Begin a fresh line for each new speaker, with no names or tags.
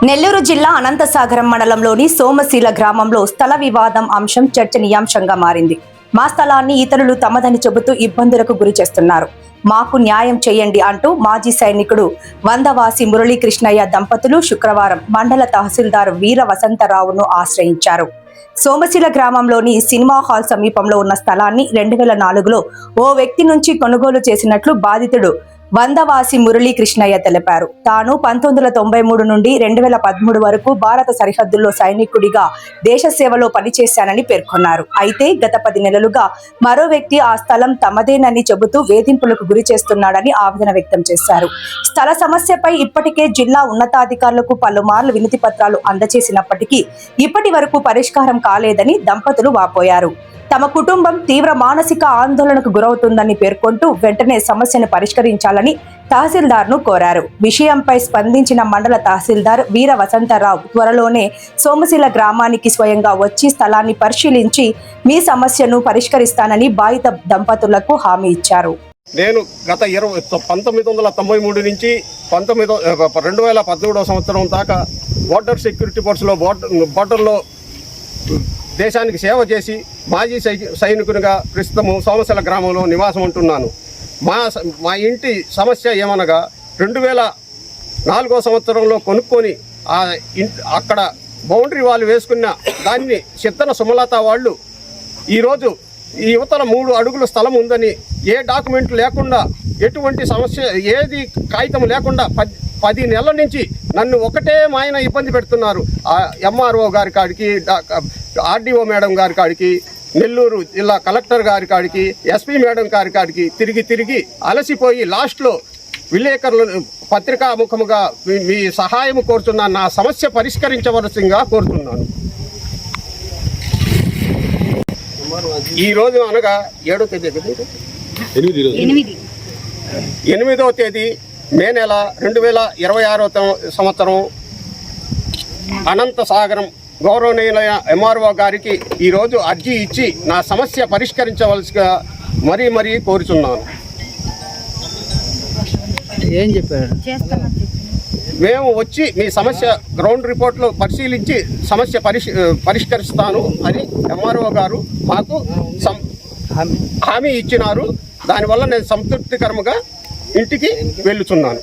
నెల్లూరు జిల్లా అనంతసాగరం మండలంలోని సోమశీల గ్రామంలో స్థల వివాదం అంశం చర్చనీయాంశంగా మారింది. మా స్థలాన్ని ఇతరులు తమదని చెబుతూ ఇబ్బందులకు గురి చేస్తున్నారు. మాకు న్యాయం చేయండి అంటూ మాజీ సైనికుడు వందవాసి మురళీకృష్ణయ్య దంపతులు శుక్రవారం మండల తహసీల్దార్ వీర వసంతరావును ఆశ్రయించారు. సోమశీల గ్రామంలోని సినిమా హాల్ సమీపంలో ఉన్న స్థలాన్ని 2004లో ఓ వ్యక్తి నుంచి కొనుగోలు చేసినట్లు బాధితుడు వందవాసి మురళీకృష్ణయ్య తెలిపారు. తాను 1993 నుండి 2013 వరకు భారత సరిహద్దుల్లో సైనికుడిగా దేశ సేవలో పనిచేశానని పేర్కొన్నారు. అయితే గత 10 నెలలుగా మరో వ్యక్తి ఆ స్థలం తమదేనని చెబుతూ వేధింపులకు గురి చేస్తున్నాడని ఆవేదన వ్యక్తం చేశారు. స్థల సమస్యపై ఇప్పటికే జిల్లా ఉన్నతాధికారులకు పలుమార్లు వినతి పత్రాలు అందజేసినప్పటికీ ఇప్పటి వరకు పరిష్కారం కాలేదని దంపతులు వాపోయారు. తమ కుటుంబం తీవ్ర మానసిక ఆందోళనకు గురవుతుందని పేర్కొంటూ వెంటనే సమస్యను పరిష్కరించాలని తహసీల్దార్ను కోరారు. విషయంపై స్పందించిన మండల తహసీల్దార్ వీర వసంతరావు త్వరలోనే సోమశీల గ్రామానికి స్వయంగా వచ్చి స్థలాన్ని పరిశీలించి మీ సమస్యను పరిష్కరిస్తానని బాధిత దంపతులకు హామీ ఇచ్చారు.
నేను గత 1993 నుంచి 2017 సంవత్సరం దాకా బోర్డర్ సెక్యూరిటీ ఫోర్స్లో బోర్డర్లో దేశానికి సేవ చేసి మాజీ సైనికునిగా ప్రస్తుతము సోమశీల గ్రామంలో నివాసం ఉంటున్నాను. మా ఇంటి సమస్య ఏమనగా 2004 సంవత్సరంలో కొనుక్కొని అక్కడ బౌండరీ వాళ్ళు వేసుకున్న దాన్ని సిద్ధన సుమలత వాళ్ళు ఈరోజు ఈ యువతల 3 అడుగుల స్థలం ఉందని ఏ డాక్యుమెంట్ లేకుండా ఎటువంటి సమస్య ఏది కాగితం లేకుండా 10 నెలల నుంచి నన్ను ఒకటే మాయన ఇబ్బంది పెడుతున్నారు. ఎంఆర్ఓ గారి కాడికి, ఆర్డీఓ మేడం గారి కాడికి, నెల్లూరు జిల్లా కలెక్టర్ గారి కాడికి, ఎస్పీ మేడం గారి కాడికి తిరిగి అలసిపోయి లాస్ట్లో విలేకరులు పత్రికాముఖముగా మీ సహాయం కోరుతున్నాను. నా సమస్య పరిష్కరించవలసిందిగా కోరుతున్నాను. ఈరోజు అనగా 8వ తేదీ మే నెల 2026 సంవత్సరం అనంతసాగరం గౌరవనీయులైన ఎంఆర్ఓ గారికి ఈరోజు అర్జీ ఇచ్చి నా సమస్య పరిష్కరించవలసిగా మరీ కోరుచున్నాను.
ఏం చెప్పారు?
మేము వచ్చి మీ సమస్య గ్రౌండ్ రిపోర్ట్లో పరిశీలించి సమస్య పరిష్కరిస్తాను అని ఎంఆర్ఓ గారు మాకు హామీ ఇచ్చినారు. దానివల్ల నేను సంతృప్తికరంగా ఇంటికి వెళ్ళుచున్నాను.